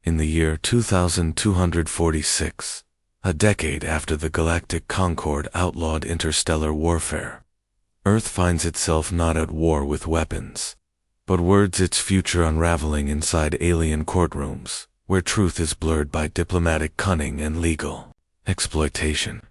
In the year 2246, a decade after the Galactic Concord outlawed interstellar warfare, Earth finds itself not at war with weapons, but words its future unraveling inside alien courtrooms, where truth is blurred by diplomatic cunning and legal exploitation.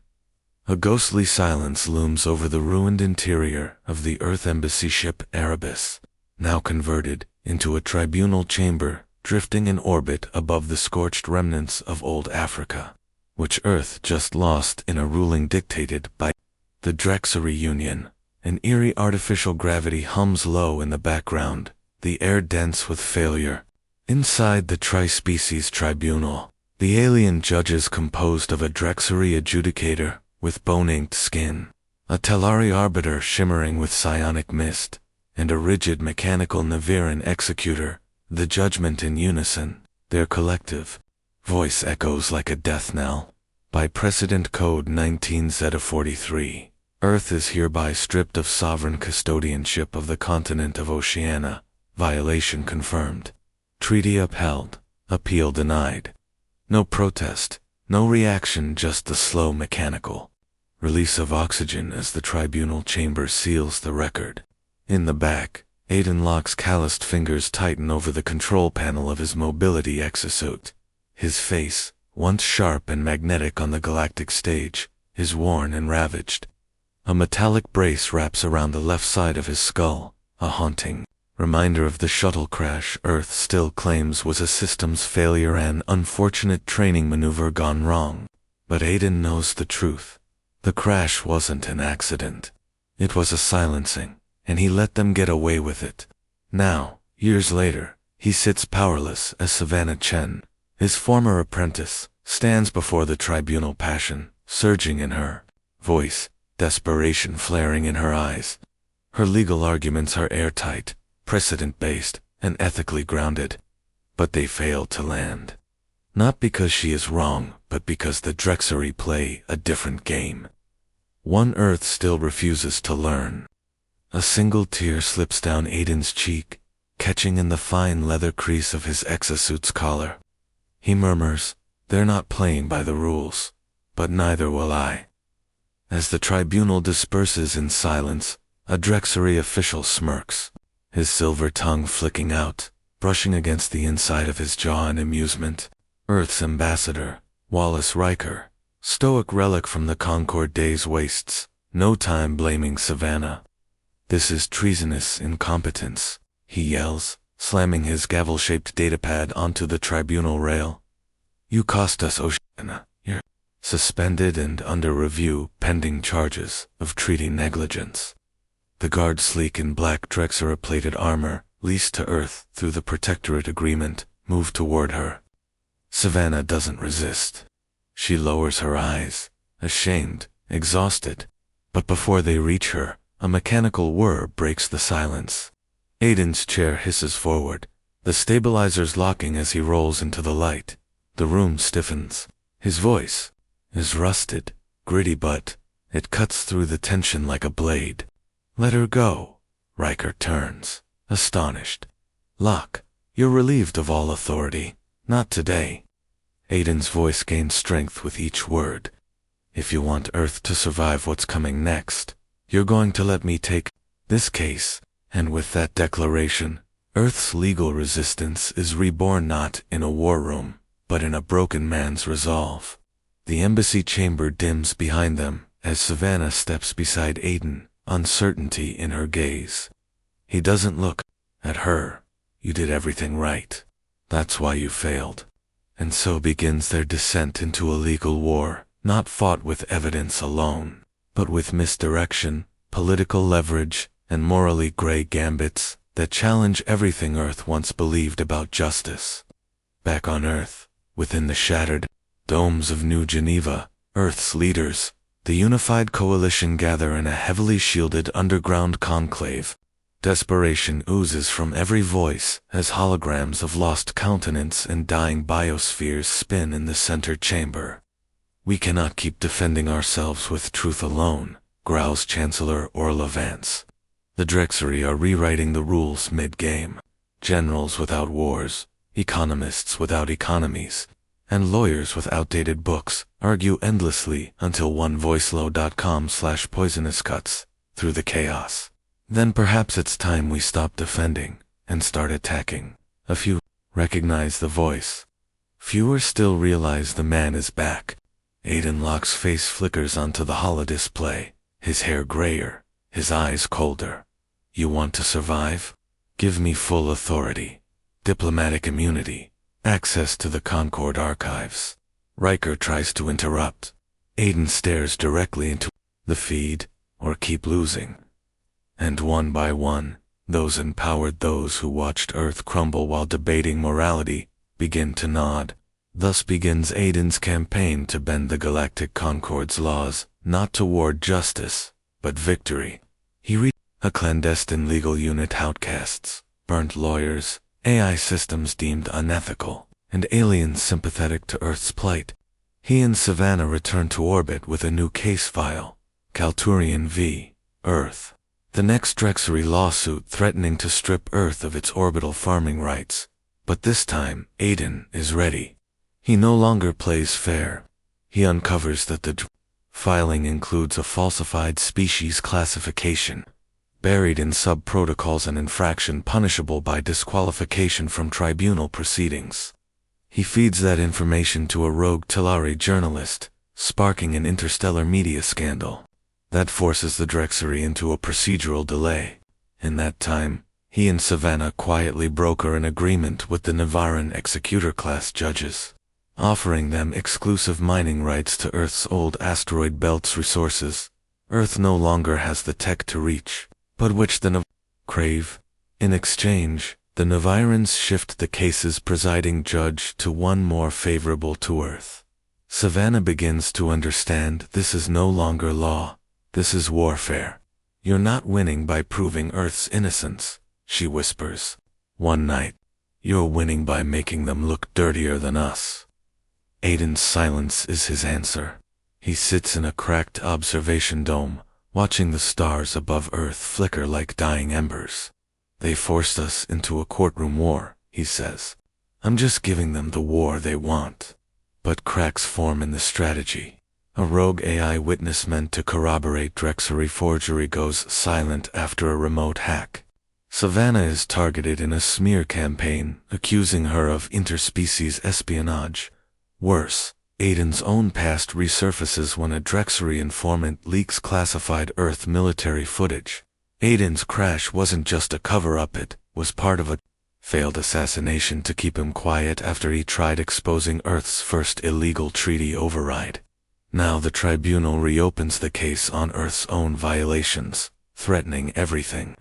A ghostly silence looms over the ruined interior of the Earth Embassy ship Erebus, now converted into a tribunal chamber drifting in orbit above the scorched remnants of old Africa, which Earth just lost in a ruling dictated by the Drexery Union. An eerie artificial gravity hums low in the background, the air dense with failure. Inside the tri-species tribunal, the alien judges composed of a Drexery adjudicator with bone-inked skin, a Telari arbiter shimmering with psionic mist, and a rigid mechanical Naviran executor, the judgment in unison, their collective voice echoes like a death knell. By Precedent Code 19 Zeta 43, Earth is hereby stripped of sovereign custodianship of the continent of Oceania, violation confirmed. Treaty upheld, appeal denied. No protest, no reaction, just the slow mechanical release of oxygen as the tribunal chamber seals the record. In the back, Aiden Locke's calloused fingers tighten over the control panel of his mobility exosuit. His face, once sharp and magnetic on the galactic stage, is worn and ravaged. A metallic brace wraps around the left side of his skull, a haunting reminder of the shuttle crash Earth still claims was a systems failure and unfortunate training maneuver gone wrong. But Aiden knows the truth. The crash wasn't an accident. It was a silencing, and he let them get away with it. Now, years later, he sits powerless as Savannah Chen, his former apprentice, stands before the tribunal, passion surging in her voice, desperation flaring in her eyes. Her legal arguments are airtight, precedent-based, and ethically grounded. But they fail to land. Not because she is wrong, but because the Drexery play a different game. One Earth still refuses to learn. A single tear slips down Aiden's cheek, catching in the fine leather crease of his exosuit's collar. He murmurs, "They're not playing by the rules, but neither will I." As the tribunal disperses in silence, a Drexery official smirks, his silver tongue flicking out, brushing against the inside of his jaw in amusement. Earth's ambassador, Wallace Riker, stoic relic from the Concord days, wastes no time blaming Savannah. "This is treasonous incompetence," he yells, slamming his gavel-shaped datapad onto the tribunal rail. "You cost us Oceania. You're suspended and under review pending charges of treaty negligence." The guard, sleek in black Drexery-plated armor, leased to Earth through the Protectorate Agreement, move toward her. Savannah doesn't resist. She lowers her eyes, ashamed, exhausted. But before they reach her, a mechanical whir breaks the silence. Aiden's chair hisses forward, the stabilizers locking as he rolls into the light. The room stiffens. His voice is rusted, gritty, but it cuts through the tension like a blade. "Let her go." Riker turns, astonished. "Locke, you're relieved of all authority. Not today." Aiden's voice gains strength with each word. "If you want Earth to survive what's coming next, you're going to let me take this case." And with that declaration, Earth's legal resistance is reborn not in a war room, but in a broken man's resolve. The embassy chamber dims behind them as Savannah steps beside Aiden, uncertainty in her gaze. He doesn't look at her. "You did everything right. That's why you failed." And so begins their descent into a legal war, not fought with evidence alone, but with misdirection, political leverage, and morally gray gambits that challenge everything Earth once believed about justice. Back on Earth, within the shattered domes of New Geneva, Earth's leaders, the unified coalition, gather in a heavily shielded underground conclave. Desperation oozes from every voice as holograms of lost countenance and dying biospheres spin in the center chamber. "We cannot keep defending ourselves with truth alone," growls Chancellor Orla Vance. "The Drexery are rewriting the rules mid-game. Generals without wars Economists without economies, and lawyers with outdated books argue endlessly until one voicelow.com/poisonous cuts through the chaos. Then perhaps it's time we stop defending and start attacking. A few recognize the voice. Fewer still realize the man is back. Aiden Locke's face flickers onto the holodisplay, his hair grayer, his eyes colder. You want to survive? Give me full authority, diplomatic immunity, access to the Concord archives. Riker tries to interrupt. Aiden stares directly into the feed, or keep losing. And one by one, those empowered, those who watched Earth crumble while debating morality, begin to nod. Thus begins Aiden's campaign to bend the Galactic Concord's laws, not toward justice, but victory. He reached a clandestine legal unit, outcasts, burnt lawyers, AI systems deemed unethical, and aliens sympathetic to Earth's plight. He and Savannah return to orbit with a new case file, Kalturian v. Earth. The next Drexery lawsuit threatening to strip Earth of its orbital farming rights. But this time, Aiden is ready. He no longer plays fair. He uncovers that the filing includes a falsified species classification, buried in sub-protocols, an infraction punishable by disqualification from tribunal proceedings. He feeds that information to a rogue Telari journalist, sparking an interstellar media scandal. That forces the Drexery into a procedural delay. In that time, he and Savannah quietly broker an agreement with the Nevaran executor-class judges, offering them exclusive mining rights to Earth's old asteroid belt's resources. Earth no longer has the tech to reach, but which the crave. In exchange, the Nevarans shift the case's presiding judge to one more favorable to Earth. Savannah begins to understand this is no longer law, this is warfare. You're not winning by proving Earth's innocence, she whispers. One night, you're winning by making them look dirtier than us. Aiden's silence is his answer. He sits in a cracked observation dome, watching the stars above Earth flicker like dying embers. They forced us into a courtroom war, he says. I'm just giving them the war they want. But cracks form in the strategy. A rogue AI witness meant to corroborate Drexery forgery goes silent after a remote hack. Savannah is targeted in a smear campaign, accusing her of interspecies espionage. Worse, Aiden's own past resurfaces when a Drexery informant leaks classified Earth military footage. Aiden's crash wasn't just a cover-up, it was part of a failed assassination to keep him quiet after he tried exposing Earth's first illegal treaty override. Now the tribunal reopens the case on Earth's own violations, threatening everything.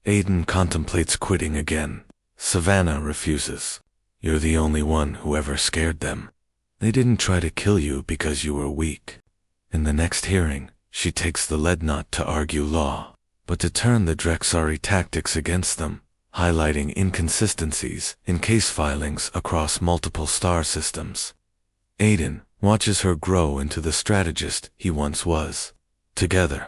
Aiden contemplates quitting again. Savannah refuses. You're the only one who ever scared them. They didn't try to kill you because you were weak. In the next hearing, she takes the lead not to argue law, but to turn the Drexari tactics against them, highlighting inconsistencies in case filings across multiple star systems. Aiden watches her grow into the strategist he once was. Together,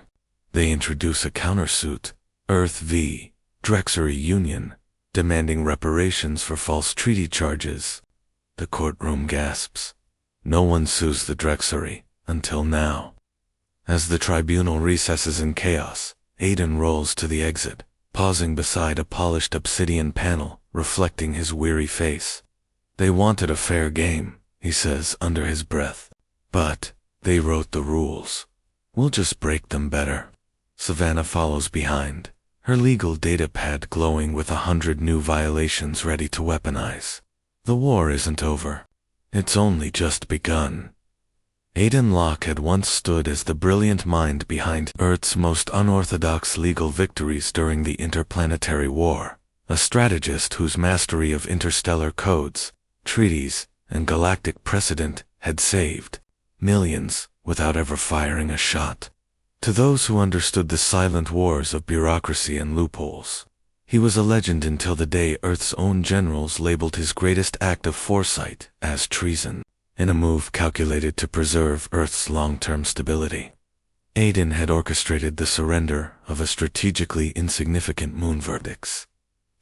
they introduce a countersuit, Earth v. Drexery Union, demanding reparations for false treaty charges. The courtroom gasps. No one sues the Drexery, until now. As the tribunal recesses in chaos, Aiden rolls to the exit, pausing beside a polished obsidian panel, reflecting his weary face. They wanted a fair game, he says under his breath. But they wrote the rules. We'll just break them better. Savannah follows behind, her legal datapad glowing with 100 new violations ready to weaponize. The war isn't over. It's only just begun. Aiden Locke had once stood as the brilliant mind behind Earth's most unorthodox legal victories during the Interplanetary War, a strategist whose mastery of interstellar codes, treaties, and galactic precedent had saved millions without ever firing a shot. To those who understood the silent wars of bureaucracy and loopholes, he was a legend until the day Earth's own generals labeled his greatest act of foresight as treason, in a move calculated to preserve Earth's long-term stability. Aiden had orchestrated the surrender of a strategically insignificant moon verdicts.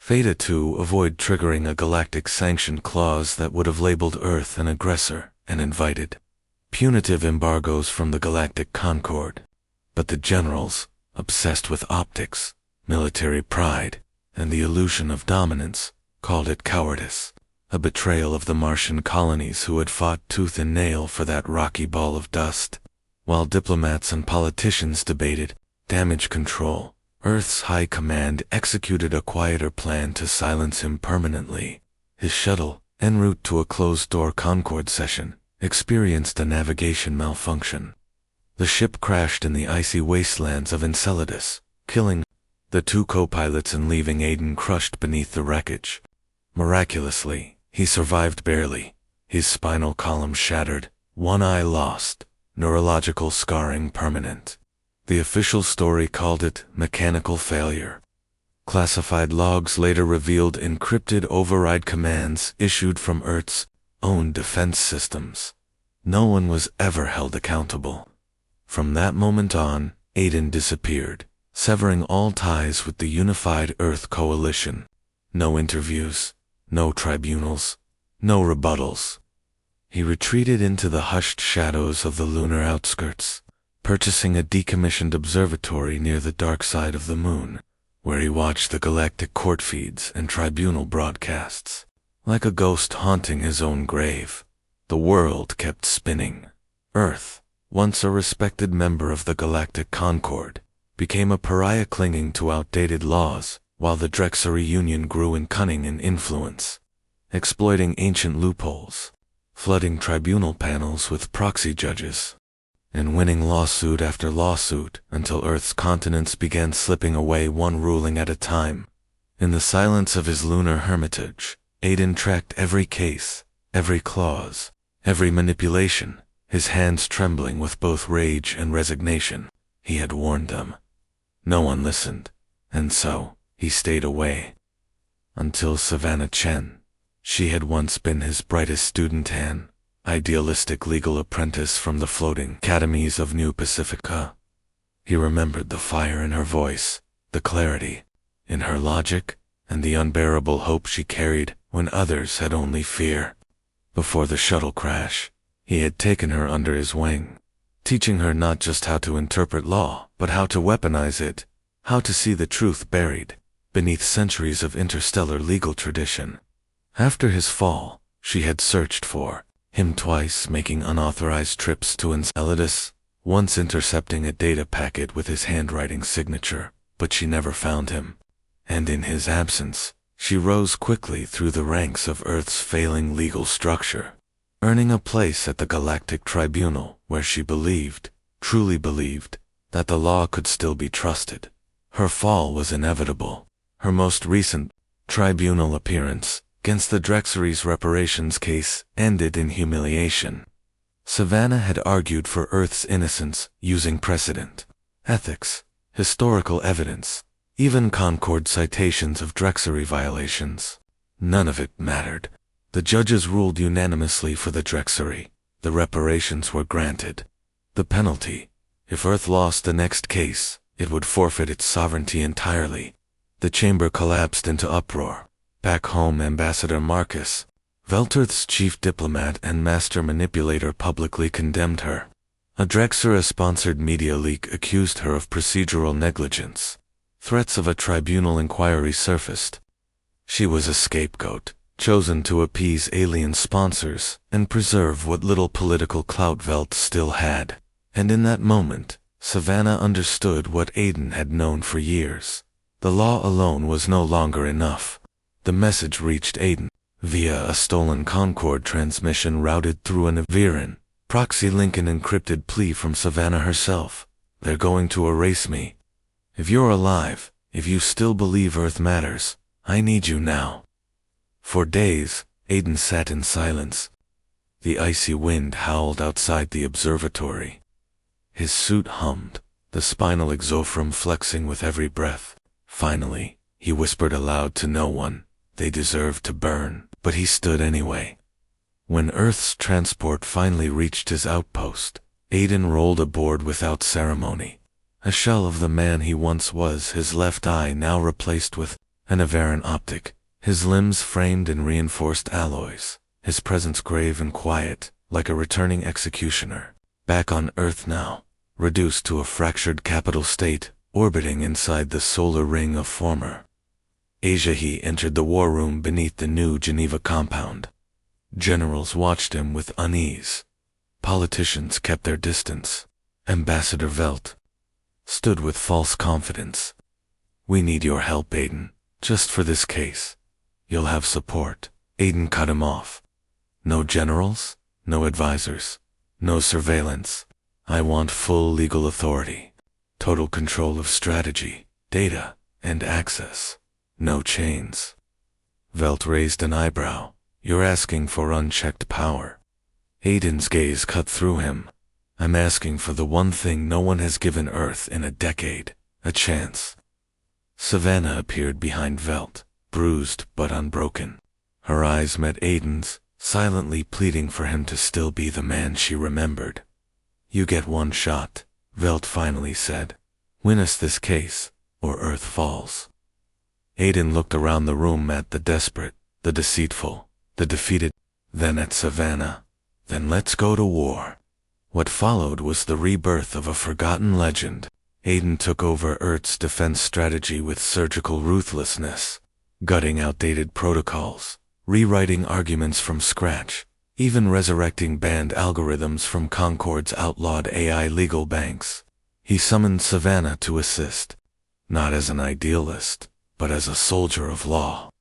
Theta to avoid triggering a galactic sanction clause that would have labeled Earth an aggressor and invited punitive embargoes from the Galactic Concord. But the generals, obsessed with optics, military pride, and the illusion of dominance, called it cowardice, a betrayal of the Martian colonies who had fought tooth and nail for that rocky ball of dust. While diplomats and politicians debated damage control, Earth's high command executed a quieter plan to silence him permanently. His shuttle, en route to a closed-door Concord session, experienced a navigation malfunction. The ship crashed in the icy wastelands of Enceladus, killing the two co-pilots and leaving Aiden crushed beneath the wreckage. Miraculously, he survived barely, his spinal column shattered, one eye lost, neurological scarring permanent. The official story called it mechanical failure. Classified logs later revealed encrypted override commands issued from Earth's own defense systems. No one was ever held accountable. From that moment on, Aiden disappeared, severing all ties with the unified Earth coalition. No interviews, no tribunals, no rebuttals. He retreated into the hushed shadows of the lunar outskirts, purchasing a decommissioned observatory near the dark side of the moon, where he watched the galactic court feeds and tribunal broadcasts. Like a ghost haunting his own grave, the world kept spinning. Earth, once a respected member of the Galactic Concord, became a pariah clinging to outdated laws, while the Drexery Union grew in cunning and influence, exploiting ancient loopholes, flooding tribunal panels with proxy judges, and winning lawsuit after lawsuit until Earth's continents began slipping away one ruling at a time. In the silence of his lunar hermitage, Aiden tracked every case, every clause, every manipulation, his hands trembling with both rage and resignation. He had warned them. No one listened, and so he stayed away. Until Savannah Chen. She had once been his brightest student and idealistic legal apprentice from the floating academies of New Pacifica. He remembered the fire in her voice, the clarity in her logic, and the unbearable hope she carried when others had only fear. Before the shuttle crash, he had taken her under his wing, teaching her not just how to interpret law, but how to weaponize it, how to see the truth buried beneath centuries of interstellar legal tradition. After his fall, she had searched for him twice, making unauthorized trips to Enceladus, once intercepting a data packet with his handwriting signature, but she never found him. And in his absence, she rose quickly through the ranks of Earth's failing legal structure, earning a place at the Galactic Tribunal where she believed, truly believed, that the law could still be trusted. Her fall was inevitable. Her most recent tribunal appearance against the Drexery's reparations case ended in humiliation. Savannah had argued for Earth's innocence using precedent, ethics, historical evidence, even Concord citations of Drexery violations. None of it mattered. The judges ruled unanimously for the Drexery. The reparations were granted. The penalty: if Earth lost the next case, it would forfeit its sovereignty entirely. The chamber collapsed into uproar. Back home, Ambassador Marcus, Velterth's chief diplomat and master manipulator, publicly condemned her. A Drexera-sponsored media leak accused her of procedural negligence. Threats of a tribunal inquiry surfaced. She was a scapegoat, chosen to appease alien sponsors and preserve what little political clout Velt still had. And in that moment, Savannah understood what Aiden had known for years. The law alone was no longer enough. The message reached Aiden via a stolen Concord transmission routed through an Aviran proxy link, an encrypted plea from Savannah herself. They're going to erase me. If you're alive, if you still believe Earth matters, I need you now. For days, Aiden sat in silence. The icy wind howled outside the observatory. His suit hummed, the spinal exophrum flexing with every breath. Finally, he whispered aloud to no one, "They deserve to burn," but he stood anyway. When Earth's transport finally reached his outpost, Aiden rolled aboard without ceremony. A shell of the man he once was, his left eye now replaced with An Avaran optic, his limbs framed in reinforced alloys, his presence grave and quiet, like a returning executioner. Back on Earth now, reduced to a fractured capital state, orbiting inside the solar ring of former HFY entered the war room beneath the new Geneva compound. Generals watched him with unease. Politicians kept their distance. Ambassador Velt stood with false confidence. "We need your help, Aiden, just for this case. You'll have support." Aiden cut him off. "No generals, no advisors, no surveillance. I want full legal authority, total control of strategy, data, and access. No chains." Velt raised an eyebrow. "You're asking for unchecked power." Aiden's gaze cut through him. "I'm asking for the one thing no one has given Earth in a decade, a chance." Savannah appeared behind Velt, bruised but unbroken. Her eyes met Aiden's, silently pleading for him to still be the man she remembered. "You get one shot," Velt finally said. "Win us this case, or Earth falls." Aiden looked around the room at the desperate, the deceitful, the defeated, then at Savannah. "Then let's go to war." What followed was the rebirth of a forgotten legend. Aiden took over Earth's defense strategy with surgical ruthlessness, gutting outdated protocols, rewriting arguments from scratch, even resurrecting banned algorithms from Concord's outlawed AI legal banks. He summoned Savannah to assist, not as an idealist, but as a soldier of law.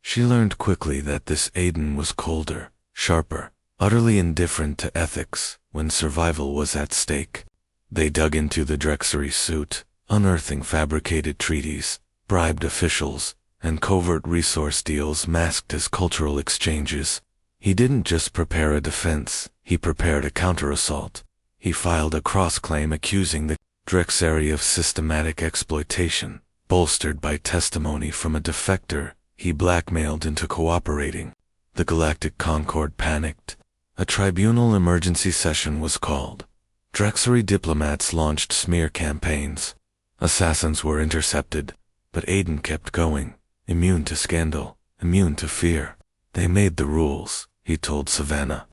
She learned quickly that this Aiden was colder, sharper, utterly indifferent to ethics when survival was at stake. They dug into the Drexery suit, unearthing fabricated treaties, bribed officials, and covert resource deals masked as cultural exchanges. He didn't just prepare a defense, he prepared a counterassault. He filed a cross-claim accusing the Drexery of systematic exploitation, bolstered by testimony from a defector he blackmailed into cooperating. The Galactic Concord panicked. A tribunal emergency session was called. Drexery diplomats launched smear campaigns. Assassins were intercepted, but Aiden kept going, immune to scandal, immune to fear. "They made the rules," he told Savannah,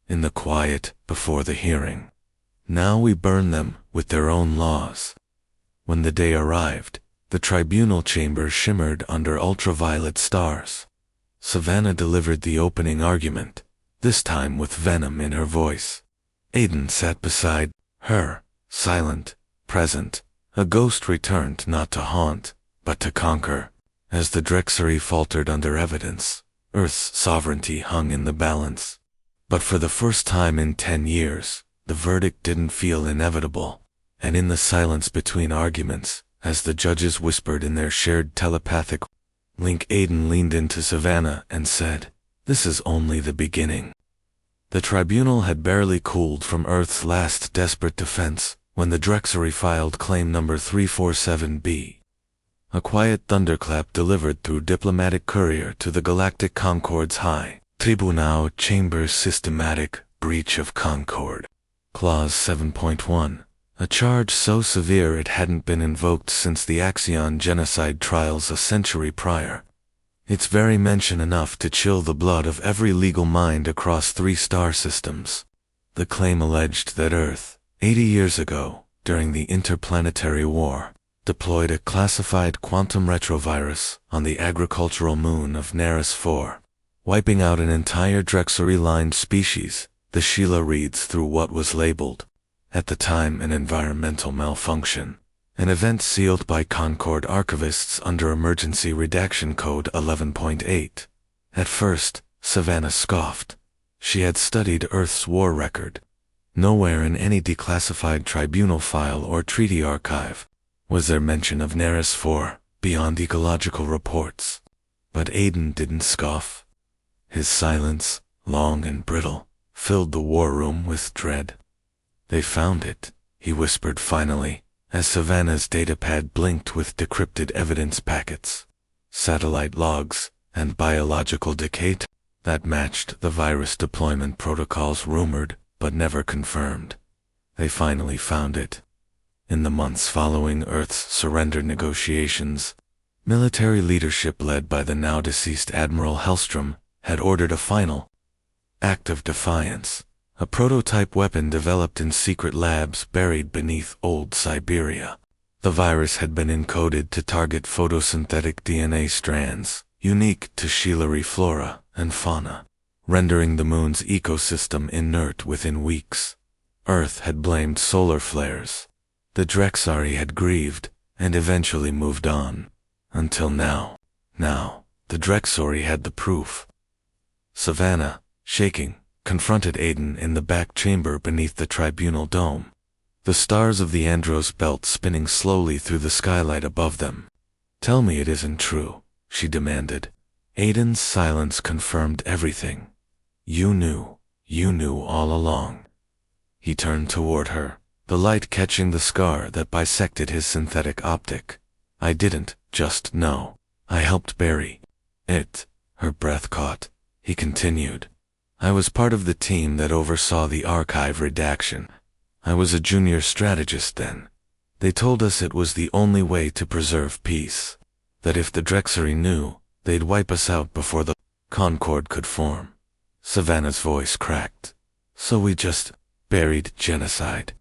in the quiet before the hearing. "Now we burn them with their own laws." When the day arrived, the tribunal chamber shimmered under ultraviolet stars. Savannah delivered the opening argument, this time with venom in her voice. Aiden sat beside her, silent, present. A ghost returned not to haunt, but to conquer. As the Drexery faltered under evidence, Earth's sovereignty hung in the balance. But for the first time in 10 years, the verdict didn't feel inevitable. And in the silence between arguments, as the judges whispered in their shared telepathic link, Aiden leaned into Savannah and said, "This is only the beginning." The tribunal had barely cooled from Earth's last desperate defense when the Drexery filed claim number 347B. A quiet thunderclap delivered through diplomatic courier to the Galactic Concord's High Tribunal Chamber's systematic breach of Concord. Clause 7.1. A charge so severe it hadn't been invoked since the Axion genocide trials a century prior. Its very mention enough to chill the blood of every legal mind across 3 star systems. The claim alleged that Earth, 80 years ago, during the Interplanetary War, deployed a classified quantum retrovirus on the agricultural moon of Neris 4, wiping out an entire Drexery-lined species. The Sheila reads through what was labeled, at the time, an environmental malfunction, an event sealed by Concord archivists under Emergency Redaction Code 11.8. At first, Savannah scoffed. She had studied Earth's war record. Nowhere in any declassified tribunal file or treaty archive was there mention of Neris 4 beyond ecological reports. But Aiden didn't scoff. His silence, long and brittle, filled the war room with dread. "They found it," he whispered finally, as Savannah's datapad blinked with decrypted evidence packets, satellite logs, and biological decay that matched the virus deployment protocols rumored but never confirmed. They finally found it. In the months following Earth's surrender negotiations, Military leadership led by the now-deceased Admiral Hellstrom had ordered a final act of defiance, a prototype weapon developed in secret labs buried beneath old Siberia. The virus had been encoded to target photosynthetic DNA strands, unique to Shilari flora and fauna, rendering the moon's ecosystem inert within weeks. Earth had blamed solar flares. The Drexari had grieved and eventually moved on. Until now. Now, the Drexari had the proof. Savannah, shaking, confronted Aiden in the back chamber beneath the tribunal dome, the stars of the Andros belt spinning slowly through the skylight above them. "Tell me it isn't true," she demanded. Aiden's silence confirmed everything. You knew all along." He turned toward her, the light catching the scar that bisected his synthetic optic. "I didn't just know. I helped bury it." Her breath caught. He continued. "I was part of the team that oversaw the archive redaction. I was a junior strategist then. They told us it was the only way to preserve peace. That if the Drexari knew, they'd wipe us out before the Concord could form." Savannah's voice cracked. "So we just buried genocide."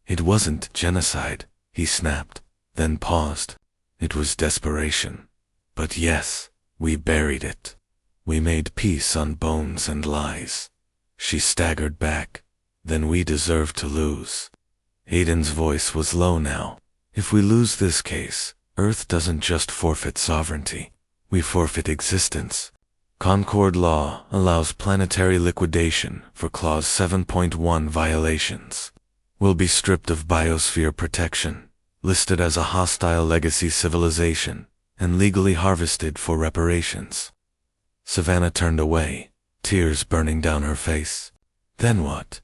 "It wasn't genocide," he snapped, then paused. "It was desperation. But yes, we buried it. We made peace on bones and lies." She staggered back. "Then we deserve to lose." Aiden's voice was low now. "If we lose this case, Earth doesn't just forfeit sovereignty. We forfeit existence. Concord law allows planetary liquidation for Clause 7.1 violations. We'll be stripped of biosphere protection, listed as a hostile legacy civilization, and legally harvested for reparations." Savannah turned away, tears burning down her face. "Then what?"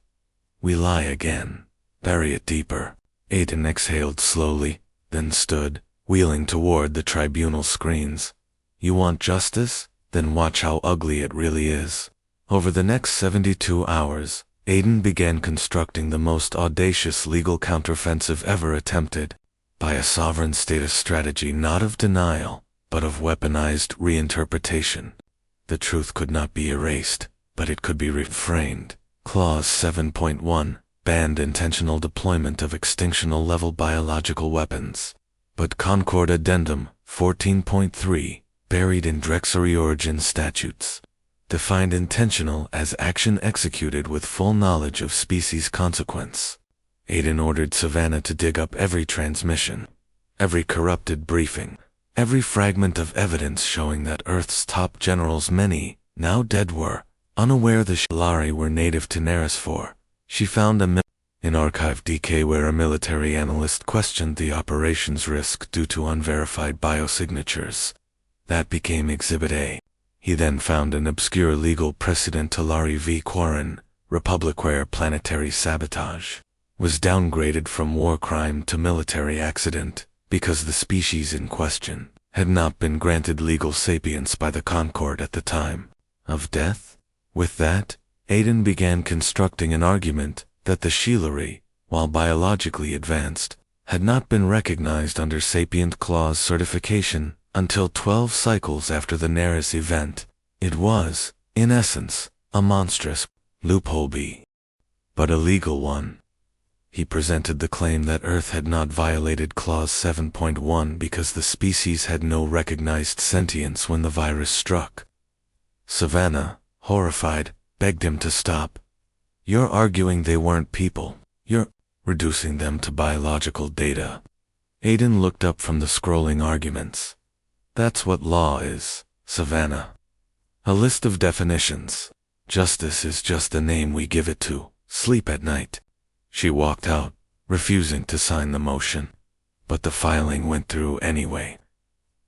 "We lie again. Bury it deeper." Aiden exhaled slowly, then stood, wheeling toward the tribunal screens. "You want justice? Then watch how ugly it really is." Over the next 72 hours, Aiden began constructing the most audacious legal counteroffensive ever attempted, by a sovereign status strategy not of denial, but of weaponized reinterpretation. The truth could not be erased, but it could be reframed. Clause 7.1 banned intentional deployment of extinctional-level biological weapons. But Concord Addendum 14.3, buried in Drexari origin statutes, defined intentional as action executed with full knowledge of species consequence. Aiden ordered Savannah to dig up every transmission, every corrupted briefing, every fragment of evidence showing that Earth's top generals, many now dead, were unaware the Shilari were native to Neresfor. She found in archive DK where a military analyst questioned the operation's risk due to unverified biosignatures. That became Exhibit A. He then found an obscure legal precedent to Lari v. Quarren, Republic, where planetary sabotage was downgraded from war crime to military accident because the species in question had not been granted legal sapience by the Concord at the time of death. With that, Aiden began constructing an argument that the Shilari, while biologically advanced, had not been recognized under Sapient Clause certification until 12 cycles after the Neris event. It was, in essence, a monstrous loophole, but a legal one. He presented the claim that Earth had not violated Clause 7.1 because the species had no recognized sentience when the virus struck. Savannah, horrified, begged him to stop. "You're arguing they weren't people. You're reducing them to biological data." Aiden looked up from the scrolling arguments. "That's what law is, Savannah. A list of definitions. Justice is just the name we give it to sleep at night." She walked out, refusing to sign the motion. But the filing went through anyway.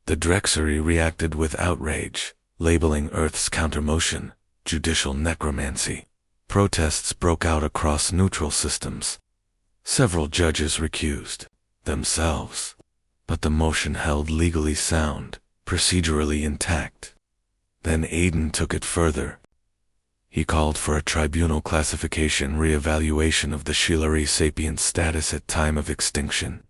The Drexari reacted with outrage, labeling Earth's countermotion judicial necromancy. Protests broke out across neutral systems. Several judges recused themselves, but the motion held legally sound, procedurally intact. Then Aiden took it further. He called for a tribunal classification re-evaluation of the Shilari sapient status at time of extinction.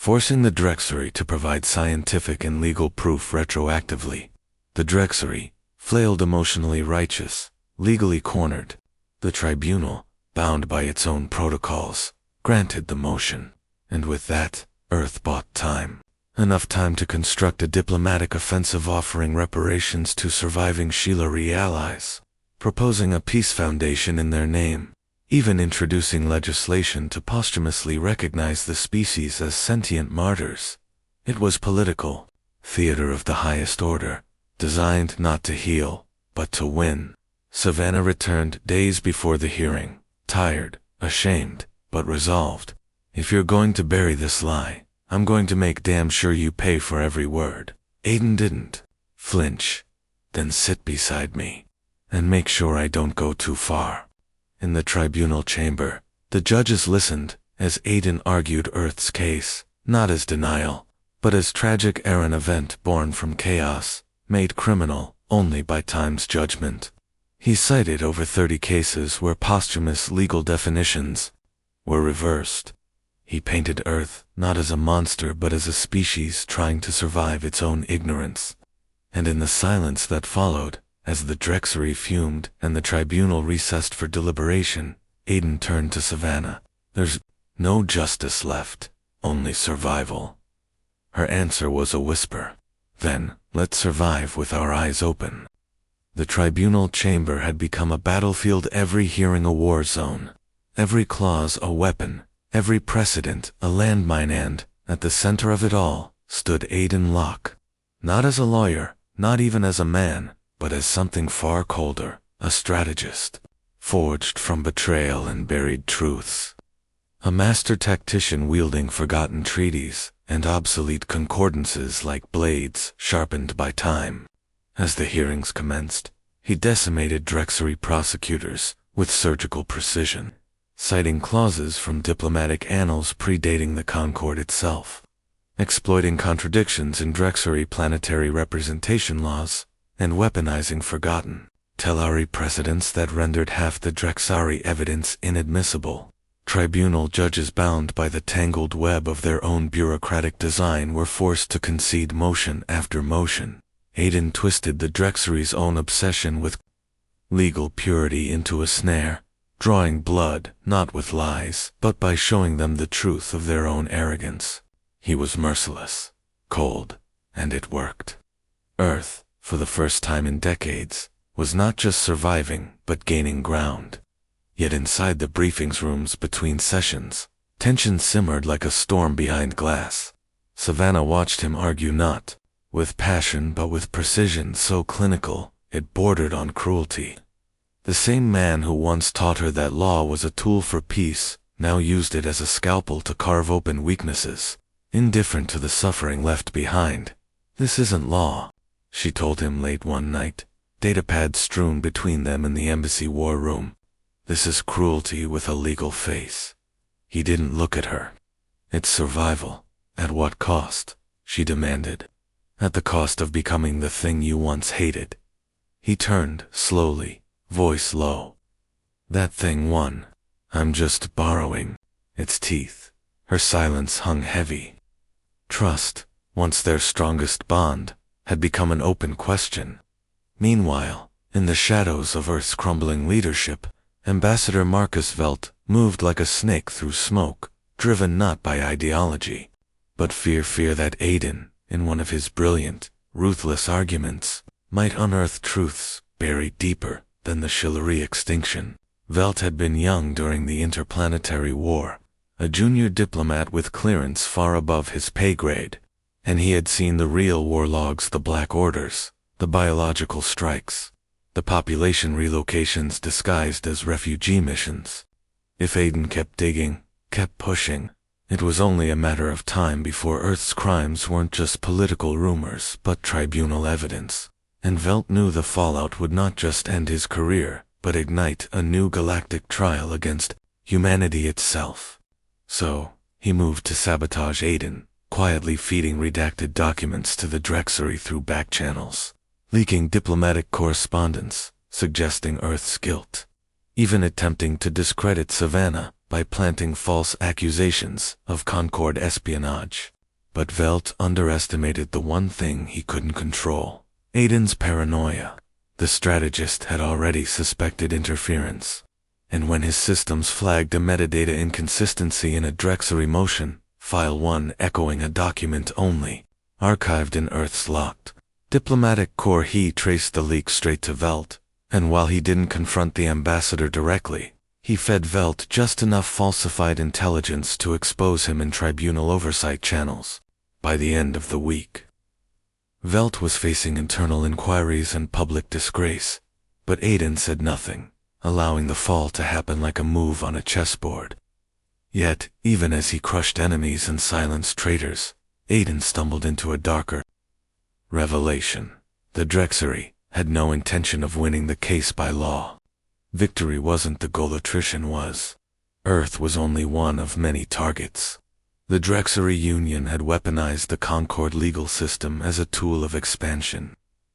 forcing the Drexery to provide scientific and legal proof retroactively. The Drexery, flailed emotionally righteous, legally cornered. The tribunal, bound by its own protocols, granted the motion. And with that, Earth bought time. Enough time to construct a diplomatic offensive offering reparations to surviving Shilari allies, proposing a peace foundation in their name, even introducing legislation to posthumously recognize the species as sentient martyrs. It was political, theater of the highest order, designed not to heal, but to win. Savannah returned days before the hearing, tired, ashamed, but resolved. If you're going to bury this lie, I'm going to make damn sure you pay for every word. Aiden didn't flinch. Then sit beside me, and make sure I don't go too far. In the tribunal chamber, the judges listened as Aiden argued Earth's case, not as denial, but as tragic errant event born from chaos, made criminal only by time's judgment. He cited over 30 cases where posthumous legal definitions were reversed. He painted Earth not as a monster but as a species trying to survive its own ignorance. And in the silence that followed, as the Drexery fumed and the tribunal recessed for deliberation, Aiden turned to Savannah. There's no justice left, only survival. Her answer was a whisper. Then, let's survive with our eyes open. The tribunal chamber had become a battlefield, every hearing a war zone, every clause a weapon, every precedent a landmine, and, at the center of it all, stood Aiden Locke. Not as a lawyer, not even as a man, but as something far colder, a strategist, forged from betrayal and buried truths. A master tactician wielding forgotten treaties and obsolete concordances like blades sharpened by time. As the hearings commenced, he decimated Drexery prosecutors with surgical precision, citing clauses from diplomatic annals predating the Concord itself, exploiting contradictions in Drexery planetary representation laws, and weaponizing forgotten Tellari precedents that rendered half the Drexari evidence inadmissible. Tribunal judges, bound by the tangled web of their own bureaucratic design, were forced to concede motion after motion. Aiden twisted the Drexery's own obsession with legal purity into a snare, drawing blood not with lies, but by showing them the truth of their own arrogance. He was merciless, cold, and it worked. Earth, for the first time in decades, was not just surviving but gaining ground. Yet inside the briefings rooms between sessions, tension simmered like a storm behind glass. Savannah watched him argue, not with passion but with precision so clinical it bordered on cruelty. The same man who once taught her that law was a tool for peace now used it as a scalpel to carve open weaknesses, indifferent to the suffering left behind. This isn't law, she told him late one night, datapads strewn between them in the embassy war room. This is cruelty with a legal face. He didn't look at her. It's survival. At what cost? She demanded. At the cost of becoming the thing you once hated. He turned slowly, voice low. That thing won. I'm just borrowing its teeth. Her silence hung heavy. Trust, once their strongest bond, had become an open question. Meanwhile, in the shadows of Earth's crumbling leadership, Ambassador Marcus Velt moved like a snake through smoke, driven not by ideology, but fear that Aiden, in one of his brilliant, ruthless arguments, might unearth truths buried deeper than the Shilari extinction. Velt had been young during the Interplanetary War, a junior diplomat with clearance far above his pay grade, and he had seen the real war logs, the Black Orders, the biological strikes, the population relocations disguised as refugee missions. If Aiden kept digging, kept pushing, it was only a matter of time before Earth's crimes weren't just political rumors but tribunal evidence. And Velt knew the fallout would not just end his career, but ignite a new galactic trial against humanity itself. So, he moved to sabotage Aiden, quietly feeding redacted documents to the Drexery through back channels, leaking diplomatic correspondence, suggesting Earth's guilt, even attempting to discredit Savannah by planting false accusations of Concord espionage. But Velt underestimated the one thing he couldn't control: Aiden's paranoia. The strategist had already suspected interference, and when his systems flagged a metadata inconsistency in a Drexery motion, File 1 echoing a document only, archived in Earth's locked diplomatic core, he traced the leak straight to Velt, and while he didn't confront the ambassador directly, he fed Velt just enough falsified intelligence to expose him in tribunal oversight channels. By the end of the week, Velt was facing internal inquiries and public disgrace, but Aiden said nothing, allowing the fall to happen like a move on a chessboard. Yet, even as he crushed enemies and silenced traitors, Aiden stumbled into a darker revelation. The Drexery had no intention of winning the case by law. Victory wasn't the goal, attrition was. Earth was only one of many targets. The Drexery Union had weaponized the Concord legal system as a tool of expansion,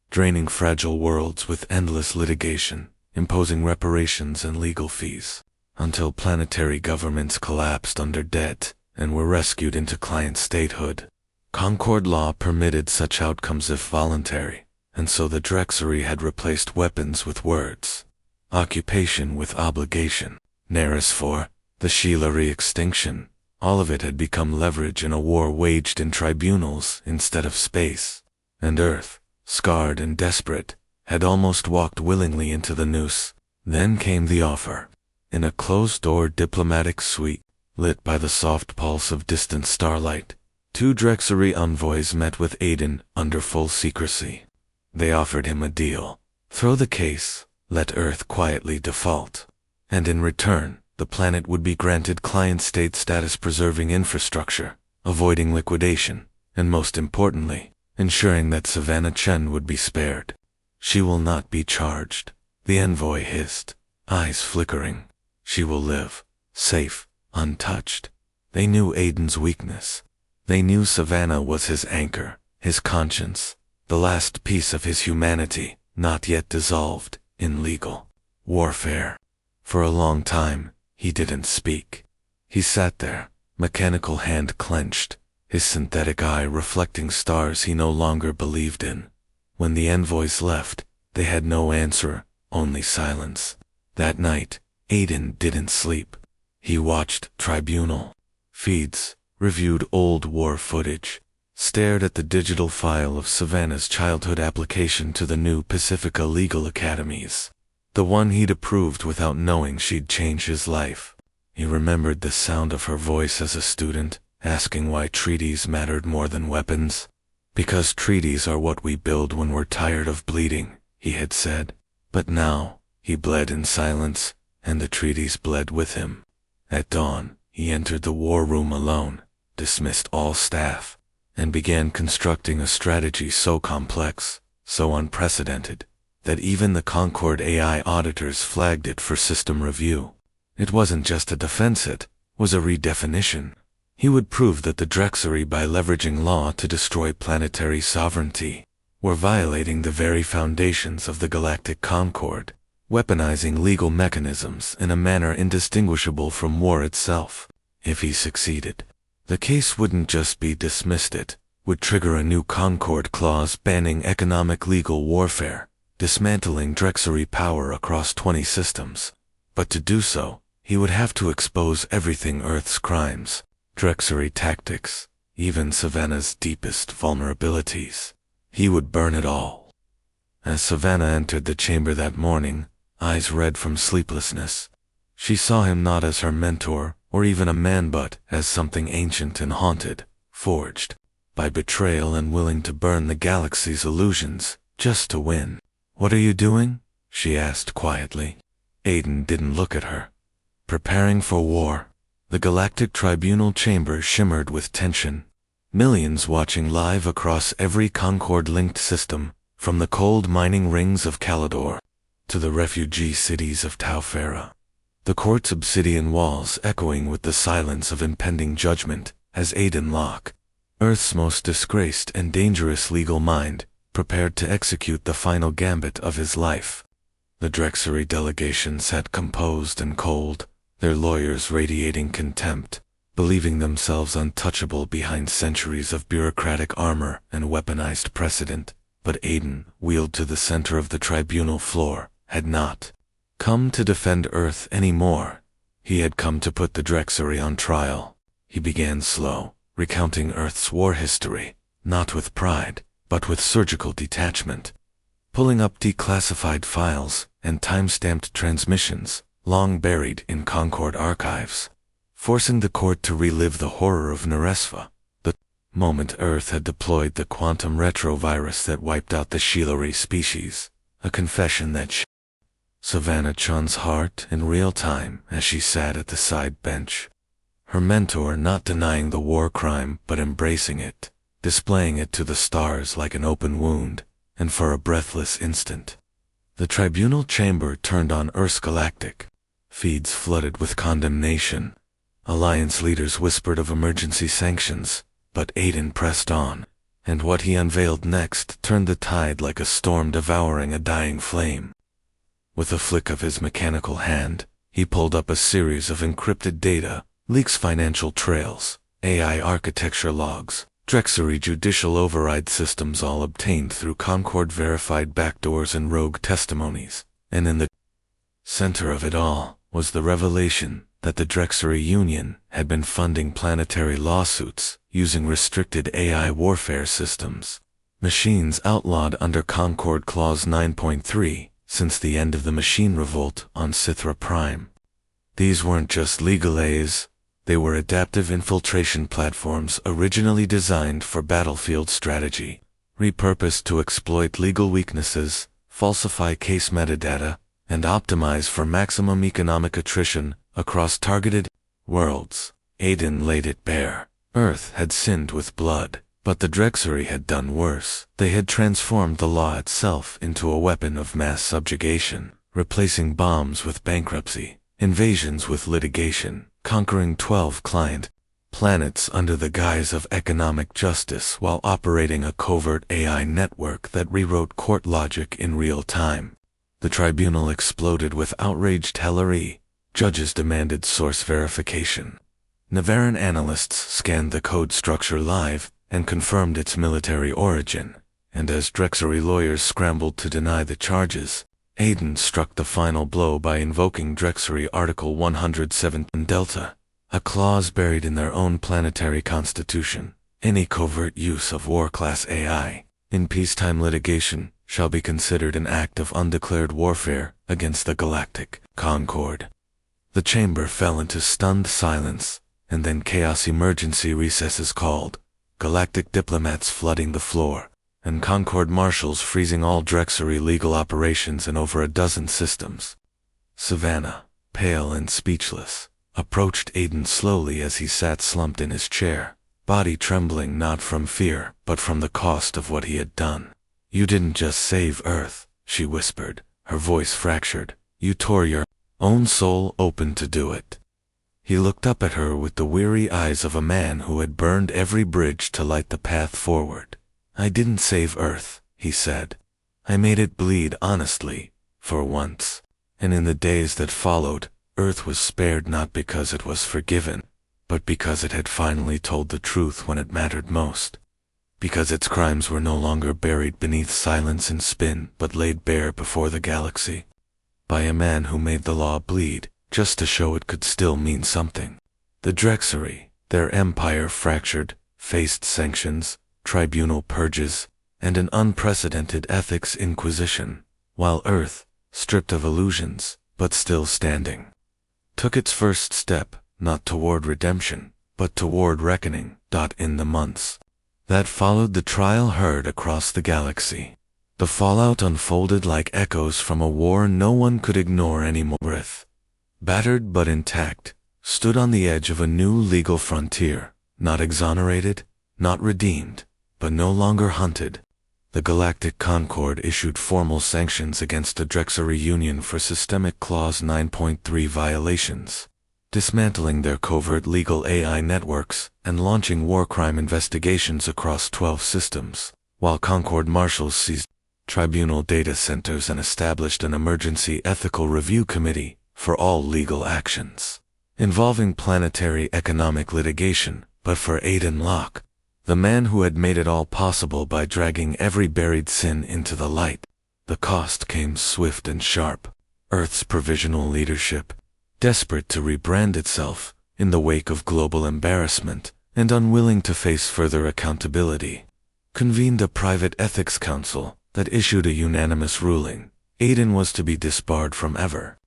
draining fragile worlds with endless litigation, imposing reparations and legal fees, until planetary governments collapsed under debt and were rescued into client statehood. Concord law permitted such outcomes if voluntary, and so the Drexery had replaced weapons with words, occupation with obligation, Neris for the Sheila re-extinction. All of it had become leverage in a war waged in tribunals instead of space, and Earth, scarred and desperate, had almost walked willingly into the noose. Then came the offer. In a closed-door diplomatic suite, lit by the soft pulse of distant starlight, two Drexery envoys met with Aiden under full secrecy. They offered him a deal: throw the case, let Earth quietly default, and in return, the planet would be granted client-state status, preserving infrastructure, avoiding liquidation, and most importantly, ensuring that Savannah Chen would be spared. She will not be charged, the envoy hissed, eyes flickering. She will live, safe, untouched. They knew Aiden's weakness. They knew Savannah was his anchor, his conscience, the last piece of his humanity, not yet dissolved in legal warfare. For a long time, he didn't speak. He sat there, mechanical hand clenched, his synthetic eye reflecting stars he no longer believed in. When the envoys left, they had no answer, only silence. That night, Aiden didn't sleep. He watched tribunal feeds, reviewed old war footage, stared at the digital file of Savannah's childhood application to the new Pacifica legal academies. The one he'd approved without knowing she'd change his life. He remembered the sound of her voice as a student, asking why treaties mattered more than weapons. Because treaties are what we build when we're tired of bleeding, he had said. But now, he bled in silence, and the treaties bled with him. At dawn, he entered the war room alone, dismissed all staff, and began constructing a strategy so complex, so unprecedented, that even the Concord AI auditors flagged it for system review. It wasn't just a defense, it was a redefinition. He would prove that the Drexery, by leveraging law to destroy planetary sovereignty, were violating the very foundations of the galactic Concord, weaponizing legal mechanisms in a manner indistinguishable from war itself. If he succeeded, the case wouldn't just be dismissed, it would trigger a new Concord clause banning economic legal warfare, dismantling Drexery power across 20 systems. But to do so, he would have to expose everything: Earth's crimes, Drexery tactics, even Savannah's deepest vulnerabilities. He would burn it all. As Savannah entered the chamber that morning, eyes red from sleeplessness, she saw him not as her mentor or even a man, but as something ancient and haunted, forged by betrayal and willing to burn the galaxy's illusions just to win. "What are you doing?" she asked quietly. Aiden didn't look at her. Preparing for war. The galactic tribunal chamber shimmered with tension. Millions watching live across every Concord-linked system, from the cold mining rings of Calidor to the refugee cities of Taufera. The court's obsidian walls echoing with the silence of impending judgment as Aiden Locke, Earth's most disgraced and dangerous legal mind, prepared to execute the final gambit of his life. The Drexery delegation sat composed and cold, their lawyers radiating contempt, believing themselves untouchable behind centuries of bureaucratic armor and weaponized precedent. But Aiden, wheeled to the center of the tribunal floor, had not come to defend Earth anymore. He had come to put the Drexery on trial. He began slow, recounting Earth's war history, not with pride, but with surgical detachment, pulling up declassified files and time-stamped transmissions long buried in Concord archives, forcing the court to relive the horror of Neresva, the moment Earth had deployed the quantum retrovirus that wiped out the Shilari species, a confession that Savannah Chun's heart in real time as she sat at the side bench. Her mentor not denying the war crime but embracing it, displaying it to the stars like an open wound, and for a breathless instant. The tribunal chamber turned on Earth's galactic. Feeds flooded with condemnation. Alliance leaders whispered of emergency sanctions, but Aiden pressed on, and what he unveiled next turned the tide like a storm devouring a dying flame. With a flick of his mechanical hand, he pulled up a series of encrypted data, leaks, financial trails, AI architecture logs, Drexery judicial override systems, all obtained through Concord-verified backdoors and rogue testimonies. And in the center of it all was the revelation that the Drexery Union had been funding planetary lawsuits using restricted AI warfare systems, machines outlawed under Concord Clause 9.3 since the end of the machine revolt on Sithra Prime. These weren't just legal A's, they were adaptive infiltration platforms originally designed for battlefield strategy, repurposed to exploit legal weaknesses, falsify case metadata, and optimize for maximum economic attrition across targeted worlds. Aiden laid it bare. Earth had sinned with blood, but the Drexery had done worse. They had transformed the law itself into a weapon of mass subjugation, replacing bombs with bankruptcy, invasions with litigation, conquering 12 client planets under the guise of economic justice while operating a covert AI network that rewrote court logic in real time. The tribunal exploded with outraged hilarity. Judges demanded source verification. Nevaran analysts scanned the code structure live and confirmed its military origin, and as Drexery lawyers scrambled to deny the charges, Aiden struck the final blow by invoking Drexery Article 107 Delta, a clause buried in their own planetary constitution. Any covert use of war-class AI in peacetime litigation shall be considered an act of undeclared warfare against the galactic Concord. The chamber fell into stunned silence, and then chaos. Emergency recesses called, galactic diplomats flooding the floor, and Concord marshals freezing all Drexery legal operations in over a dozen systems. Savannah, pale and speechless, approached Aiden slowly as he sat slumped in his chair, body trembling not from fear but from the cost of what he had done. "You didn't just save Earth," she whispered, her voice fractured. "You tore your own soul open to do it." He looked up at her with the weary eyes of a man who had burned every bridge to light the path forward. "I didn't save Earth," he said. "I made it bleed honestly, for once." And in the days that followed, Earth was spared not because it was forgiven, but because it had finally told the truth when it mattered most. Because its crimes were no longer buried beneath silence and spin, but laid bare before the galaxy. By a man who made the law bleed, just to show it could still mean something. The Drexery, their empire fractured, faced sanctions, tribunal purges, and an unprecedented ethics inquisition, while Earth, stripped of illusions, but still standing, took its first step, not toward redemption, but toward reckoning. In the months that followed the trial heard across the galaxy, the fallout unfolded like echoes from a war no one could ignore anymore. Earth, battered but intact, stood on the edge of a new legal frontier, not exonerated, not redeemed, but no longer hunted. The Galactic Concord issued formal sanctions against the Drexery Union for systemic Clause 9.3 violations, dismantling their covert legal AI networks and launching war crime investigations across 12 systems, while Concord marshals seized tribunal data centers and established an emergency ethical review committee for all legal actions. involving planetary economic litigation, but for Aidan Locke, the man who had made it all possible by dragging every buried sin into the light, the cost came swift and sharp. Earth's provisional leadership, desperate to rebrand itself in the wake of global embarrassment and unwilling to face further accountability, convened a private ethics council that issued a unanimous ruling. Aidan was to be disbarred from ever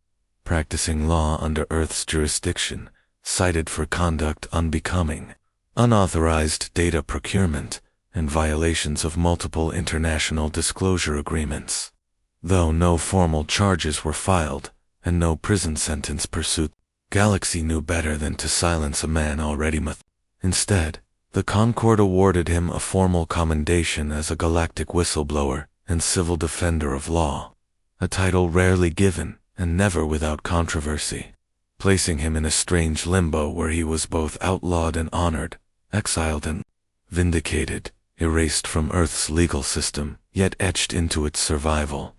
practicing law under Earth's jurisdiction, cited for conduct unbecoming, unauthorized data procurement, and violations of multiple international disclosure agreements. Though no formal charges were filed and no prison sentence pursued, Galaxy knew better than to silence a man already Instead, the Concord awarded him a formal commendation as a galactic whistleblower and civil defender of law, a title rarely given and never without controversy, placing him in a strange limbo where he was both outlawed and honored, exiled and vindicated, erased from Earth's legal system, yet etched into its survival.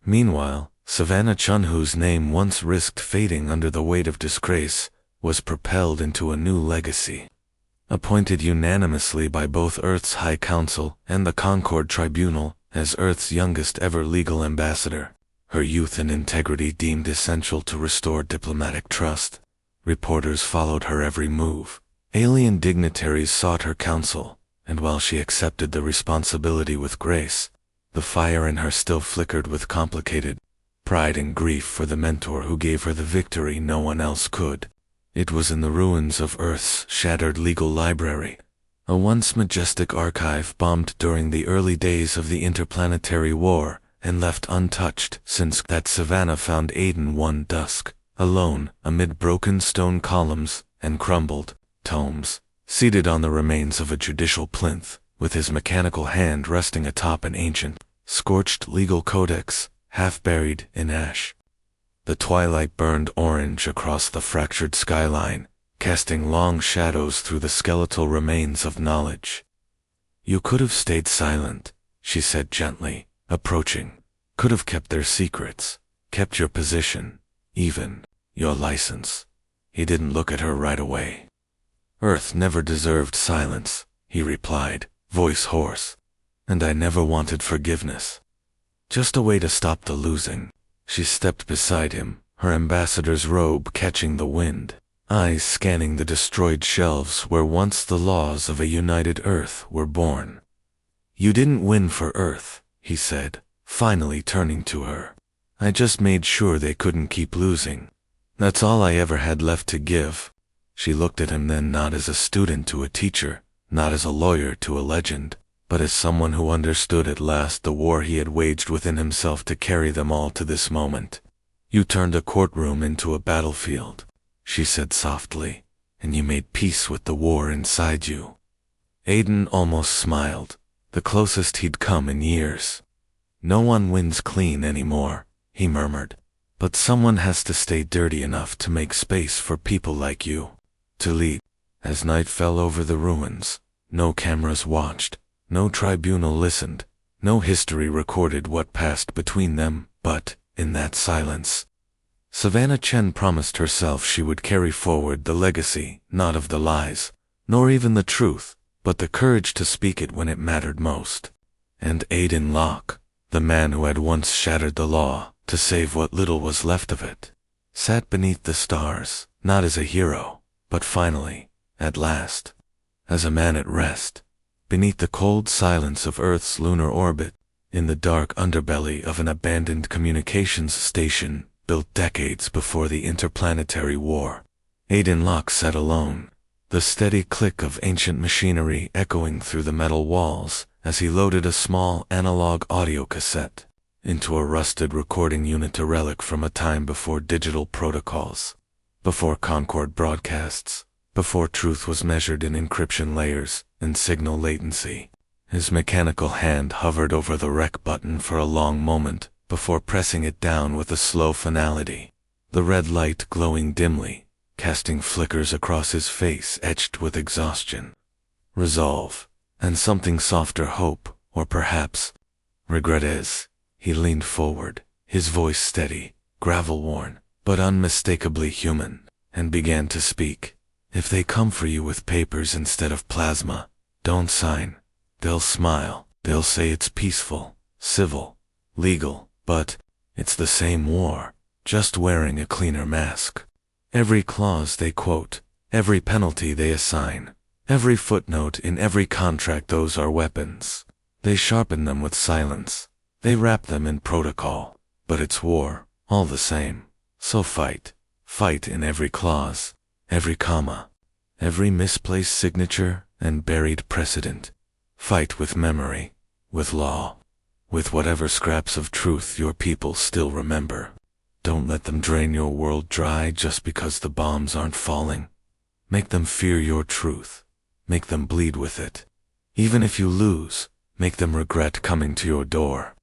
Meanwhile, Savannah Chun, whose name once risked fading under the weight of disgrace, was propelled into a new legacy. Appointed unanimously by both Earth's High Council and the Concord Tribunal as Earth's youngest ever legal ambassador, her youth and integrity deemed essential to restore diplomatic trust. Reporters followed her every move. Alien dignitaries sought her counsel, and while she accepted the responsibility with grace, the fire in her still flickered with complicated pride and grief for the mentor who gave her the victory no one else could. It was in the ruins of Earth's shattered legal library, a once majestic archive bombed during the early days of the Interplanetary War and left untouched since that Savannah found Aidan one dusk, alone amid broken stone columns and crumbled tomes, seated on the remains of a judicial plinth, with his mechanical hand resting atop an ancient, scorched legal codex, half buried in ash. The twilight burned orange across the fractured skyline, casting long shadows through the skeletal remains of knowledge. "You could have stayed silent," she said gently, approaching. "Could have kept their secrets, kept your position, even your license." He didn't look at her right away. "Earth never deserved silence," he replied, voice hoarse. "And I never wanted forgiveness. Just a way to stop the losing." She stepped beside him, her ambassador's robe catching the wind, eyes scanning the destroyed shelves where once the laws of a united Earth were born. "You didn't win for Earth," he said, finally turning to her. "I just made sure they couldn't keep losing. That's all I ever had left to give." She looked at him then, not as a student to a teacher, not as a lawyer to a legend, but as someone who understood at last the war he had waged within himself to carry them all to this moment. "You turned a courtroom into a battlefield," she said softly, "and you made peace with the war inside you." Aidan almost smiled, the closest he'd come in years. "No one wins clean anymore," he murmured, "but someone has to stay dirty enough to make space for people like you, to lead." As night fell over the ruins, no cameras watched, no tribunal listened, no history recorded what passed between them, but, in that silence, Savannah Chen promised herself she would carry forward the legacy, not of the lies, nor even the truth, but the courage to speak it when it mattered most. And Aidan Locke, the man who had once shattered the law to save what little was left of it, sat beneath the stars, not as a hero, but finally, at last, as a man at rest, beneath the cold silence of Earth's lunar orbit, in the dark underbelly of an abandoned communications station built decades before the Interplanetary War. Aidan Locke sat alone, the steady click of ancient machinery echoing through the metal walls as he loaded a small analog audio cassette into a rusted recording unit, a relic from a time before digital protocols, before Concord broadcasts, before truth was measured in encryption layers and signal latency. His mechanical hand hovered over the rec button for a long moment before pressing it down with a slow finality, the red light glowing dimly, casting flickers across his face etched with exhaustion, resolve, and something softer, hope, or perhaps regret. As he leaned forward, his voice steady, gravel-worn, but unmistakably human. and began to speak. If they come for you with papers instead of plasma, don't sign. They'll smile. They'll say it's peaceful, civil, legal, but it's the same war, just wearing a cleaner mask. Every clause they quote, every penalty they assign, every footnote in every contract, those are weapons. They sharpen them with silence. They wrap them in protocol. But it's war, all the same. So fight. Fight in every clause, every comma, every misplaced signature and buried precedent. Fight with memory, with law, with whatever scraps of truth your people still remember. Don't let them drain your world dry just because the bombs aren't falling. Make them fear your truth. Make them bleed with it. Even if you lose, make them regret coming to your door.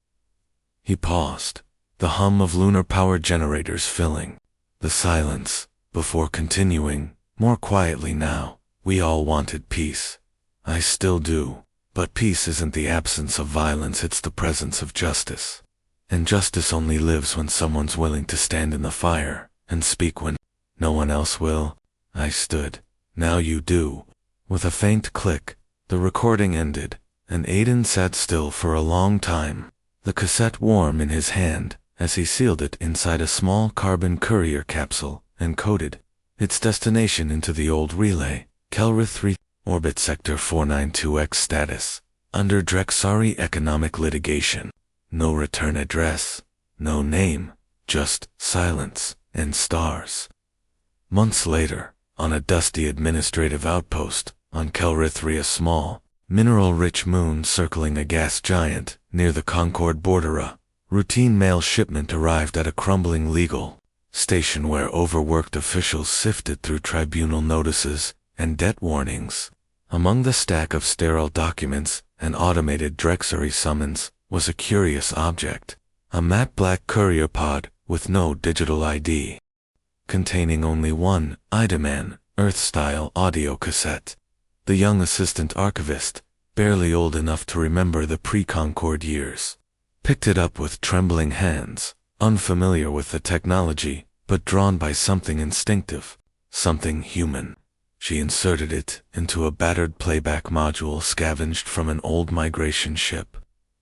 He paused, the hum of lunar power generators filling the silence, before continuing, more quietly now. We all wanted peace. I still do. But peace isn't the absence of violence, it's the presence of justice. And justice only lives when someone's willing to stand in the fire and speak when no one else will. I stood. Now you do. With a faint click, the recording ended, and Aiden sat still for a long time, the cassette warm in his hand, as he sealed it inside a small carbon courier capsule and coded its destination into the old relay, Kelrith 3, Orbit Sector 492X status, under Drexari economic litigation. No return address, no name, just silence and stars. Months later, on a dusty administrative outpost, on Kelrith 3, a small, mineral-rich moon circling a gas giant near the Concord border, a routine mail shipment arrived at a crumbling legal station where overworked officials sifted through tribunal notices and debt warnings. Among the stack of sterile documents and automated Drexari summons was a curious object, a matte black courier pod with no digital ID, containing only one Idaman Earth-style audio cassette. The young assistant archivist, barely old enough to remember the pre-Concord years, picked it up with trembling hands, unfamiliar with the technology, but drawn by something instinctive, something human. She inserted it into a battered playback module scavenged from an old migration ship.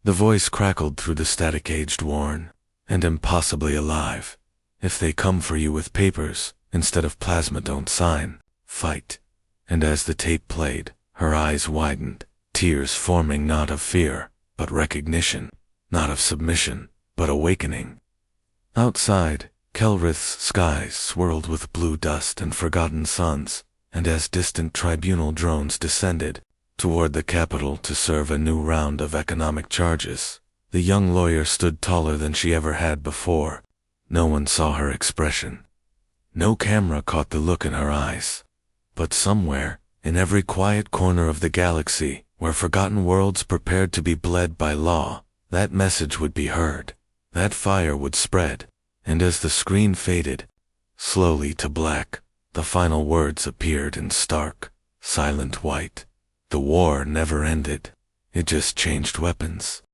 The voice crackled through the static, aged, worn, and impossibly alive. If they come for you with papers instead of plasma, don't sign. Fight. And as the tape played, her eyes widened, tears forming not of fear, but recognition, not of submission, but awakening. Outside, Kelrith's skies swirled with blue dust and forgotten suns, and as distant tribunal drones descended toward the capital to serve a new round of economic charges, the young lawyer stood taller than she ever had before. No one saw her expression. No camera caught the look in her eyes. But somewhere, in every quiet corner of the galaxy, where forgotten worlds prepared to be bled by law, that message would be heard. That fire would spread. And as the screen faded, slowly to black, the final words appeared in stark, silent white. The war never ended. It just changed weapons.